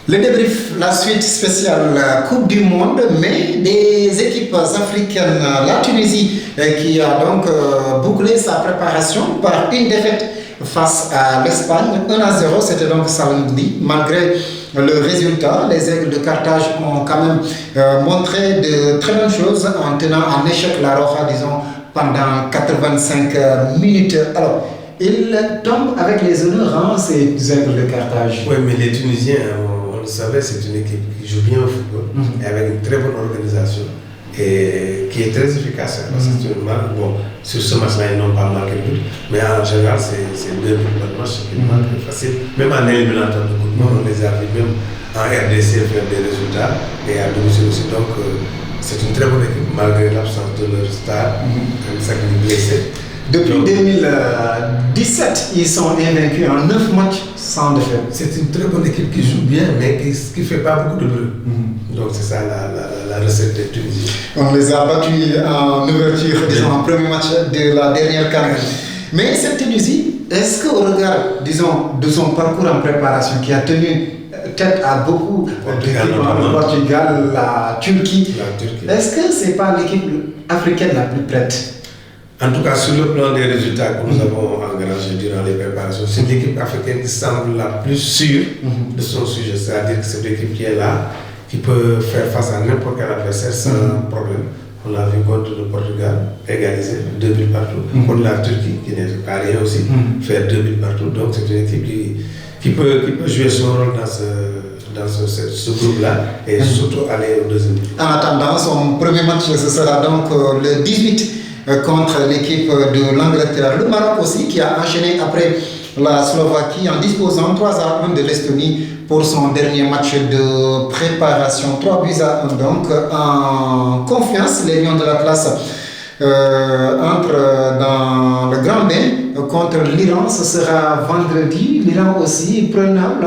Le débrief, la suite spéciale Coupe du Monde, mais des équipes africaines, la Tunisie qui a donc bouclé sa préparation par une défaite face à l'Espagne, 1-0, c'était donc samedi. Malgré le résultat, les Aigles de Carthage ont quand même montré de très bonnes choses en tenant en échec la Roja, disons, pendant 85 minutes. Alors, ils tombent avec les honneurs, ces Aigles de Carthage. Oui, mais les Tunisiens, on le savait, c'est une équipe qui joue bien au football, et avec une très bonne organisation, et qui est très efficace. Parce que c'est une marque, bon, sur ce match-là, ils n'ont pas marqué de but, mais en général, c'est 2 buts par match qui marquent facile. Même en éliminatoire de Coupe du Monde, on les a vus même en RDC faire des résultats, et à domicile aussi. Donc, c'est une très bonne équipe, malgré l'absence de leur star, comme ça qui est blessé. Depuis 2017, ils sont invaincus en 9 matchs sans défaite. C'est une très bonne équipe qui joue bien, mais qui ne fait pas beaucoup de bruit. Donc c'est ça la recette des Tunisiens. On les a battus en ouverture, disons, en premier match de la dernière CAN. Mais cette Tunisie, est-ce qu'au regard, disons, de son parcours en préparation, qui a tenu tête à beaucoup d'équipes, le Portugal, la Turquie, est-ce que ce n'est pas l'équipe africaine la plus prête? En tout cas, sur le plan des résultats que nous avons engrangés durant les préparations, c'est l'équipe africaine qui semble la plus sûre de son sujet. C'est-à-dire que c'est l'équipe qui est là, qui peut faire face à n'importe quel adversaire sans problème. On l'a vu contre le Portugal, égaliser 2 buts partout. Contre la Turquie, qui n'est pas rien aussi, faire 2 buts partout. Donc c'est une équipe qui peut jouer son rôle dans ce groupe-là et surtout aller au deuxième tour. En attendant, son premier match, ce sera donc le 18 contre l'équipe de l'Angleterre. Le Maroc aussi qui a enchaîné après la Slovaquie en disposant 3-1 de l'Estonie pour son dernier match de préparation. 3-1 donc en confiance. Les Lions de l'Atlas entrent dans le grand bain contre l'Iran. Ce sera vendredi. L'Iran aussi prenable.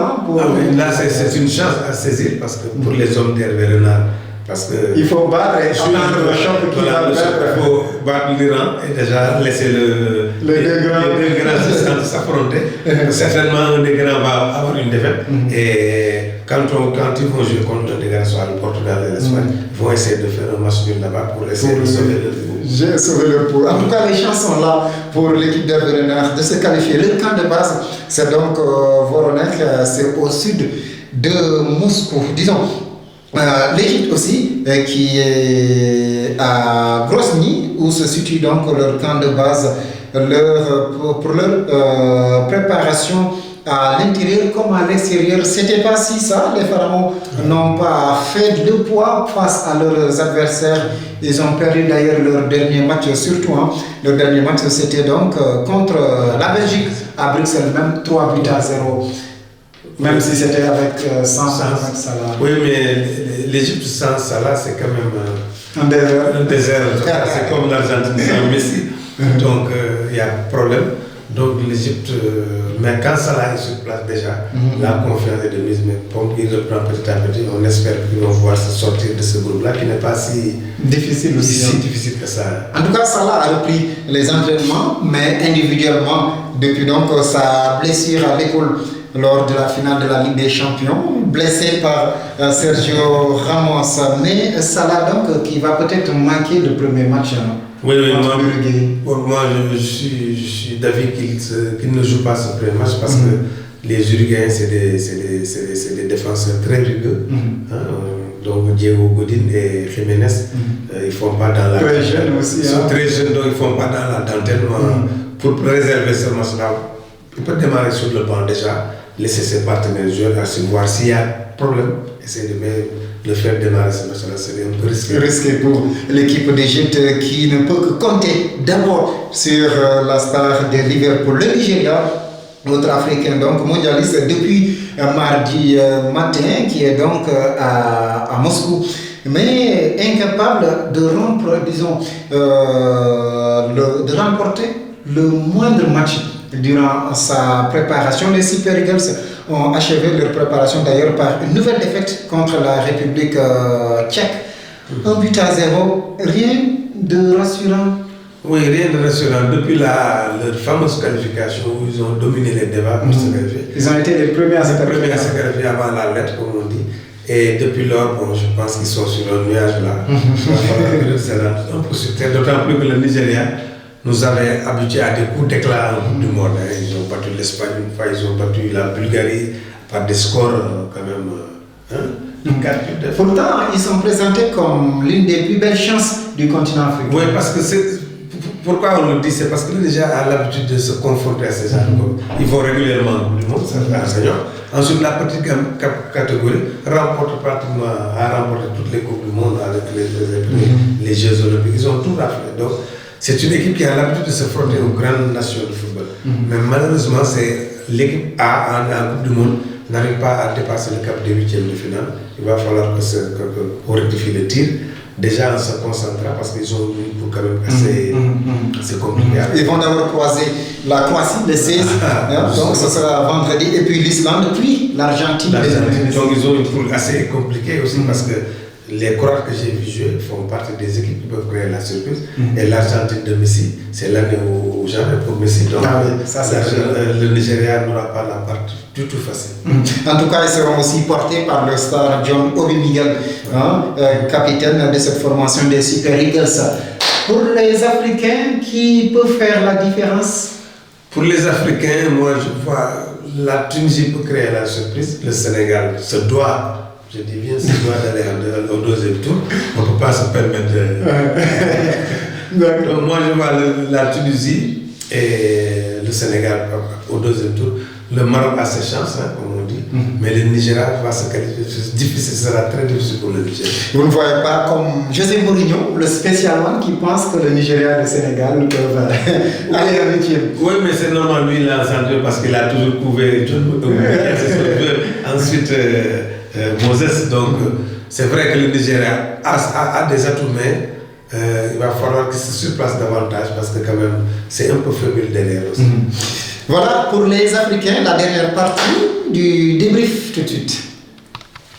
Là c'est une chance à saisir parce que pour les hommes d'Hervé Renard, parce que il faut battre et attendre le choc qui va il faut battre l'Iran et déjà laisser les deux grands s'affronter. Certainement un des grands va avoir une défaite et quand ils vont jouer contre des grands, soit le Portugal et l'Espagne, ils vont essayer de faire un match nul là-bas pour essayer de sauver le pot. J'ai sauvé le pot. En tout cas, les chances sont là pour l'équipe d'Hervé Renard de se qualifier. Le camp de base, c'est donc Voronek, c'est au sud de Moscou. Disons, l'équipe aussi qui est à Grozny où se situe donc leur camp de base pour leur préparation à l'intérieur comme à l'extérieur. C'était pas si ça, les Pharaons n'ont pas fait de poids face à leurs adversaires. Ils ont perdu d'ailleurs leur dernier match, surtout leur dernier match c'était donc contre la Belgique à Bruxelles, même 3-0. Même si c'était avec sans Salah. Oui, mais l'Égypte sans Salah, c'est quand même un désert. C'est comme l'Argentine sans Messi. Donc, il y a problème. Donc, l'Égypte, mais quand Salah est sur place déjà, la confiance est de mise, mais comme il reprend petit à petit, on espère qu'ils vont pouvoir se sortir de ce groupe-là qui n'est pas si difficile que ça. En tout cas, Salah a repris les entraînements, mais individuellement, depuis donc sa blessure à l'épaule lors de la finale de la Ligue des Champions, blessé par Sergio Ramos. Mais Salah donc qui va peut-être manquer le premier match. Oui, moi je suis d'avis qu'il ne joue pas ce premier match parce que les Uruguayens c'est des défenseurs très rigueux. Donc Diego Godin et Jiménez, ils ne font pas dans la très jeunes aussi. Ils sont très jeunes, donc ils ne font pas dans la dentelle. Pour préserver ce match-là, il peut démarrer sur le banc déjà, laisser ses partenaires jouer, voir s'il y a problème, essayer de le faire démarrer ce match-là, c'est un peu risqué. Risqué pour l'équipe d'Égypte qui ne peut que compter d'abord sur la star de Liverpool, le Nigeria, notre Africain donc mondialiste depuis mardi matin, qui est donc à Moscou, mais incapable de rompre, disons, de remporter le moindre match durant sa préparation. Les Super Eagles ont achevé leur préparation d'ailleurs par une nouvelle défaite contre la République tchèque. 1-0, rien de rassurant. Oui, rien de rassurant. Depuis leur fameuse qualification où ils ont dominé les débats pour se qualifier. Ils ont été les premiers à se qualifier avant la lettre, comme on dit. Et depuis lors, bon, je pense qu'ils sont sur un nuage là. D'autant plus que le Nigeria nous avait habitués à des coups d'éclat en Coupe du Monde. Ils ont battu l'Espagne une fois, ils ont battu la Bulgarie par des scores quand même. Pourtant, ils sont présentés comme l'une des plus belles chances du continent africain. Oui, parce que pourquoi on le dit, c'est parce que le Niger a l'habitude de se confronter à ces gens. Ils vont régulièrement au bout du monde, ça fait enseignant. Ensuite, la petite catégorie a remporté toutes les Coupes du Monde avec les Jeux Olympiques. Ils ont tout raflé. Donc, c'est une équipe qui a l'habitude de se frotter aux grandes nations de football. Mais malheureusement, l'équipe A en Coupe du Monde n'arrive pas à dépasser le cap des huitièmes de finale. Il va falloir qu'on rectifie le tir. Déjà en se concentrant parce qu'ils ont une pour quand même assez compliqué. Ils vont d'abord croiser la Croatie le 16, donc ce sera vendredi, et puis l'Islande, puis l'Argentine. Donc ils ont une poule assez compliquée aussi parce que les Croates que j'ai vu jouer font partie des équipes qui peuvent créer la surprise. Et l'Argentine de Messi, c'est l'année où jamais pour Messi. Donc le Nigeria n'aura pas la part du tout facile. En tout cas, ils seront aussi portés par le star John Obi Miguel, capitaine de cette formation des Super Eagles. Pour les Africains, qui peut faire la différence? Pour les Africains, moi je vois la Tunisie peut créer la surprise. Le Sénégal se doit. Je dis bien, c'est doit d'aller au deuxième tour. On ne peut pas se permettre de... Donc moi, je vois la Tunisie et le Sénégal au deuxième tour. Le Maroc a ses chances, comme on dit, mais le Nigeria va se qualifier. Ce sera très difficile pour le Nigeria. Vous ne voyez pas comme José Mourinho, le spécial one, qui pense que le Nigeria et le Sénégal peuvent aller à l'huitième. Oui, mais c'est normal, lui, il a entendu parce qu'il a toujours couvert ensuite Moses. Donc, c'est vrai que le Nigeria a des atouts, mais il va falloir qu'il se surplace davantage parce que quand même, c'est un peu faible derrière aussi. Voilà pour les Africains, la dernière partie du débrief tout de suite.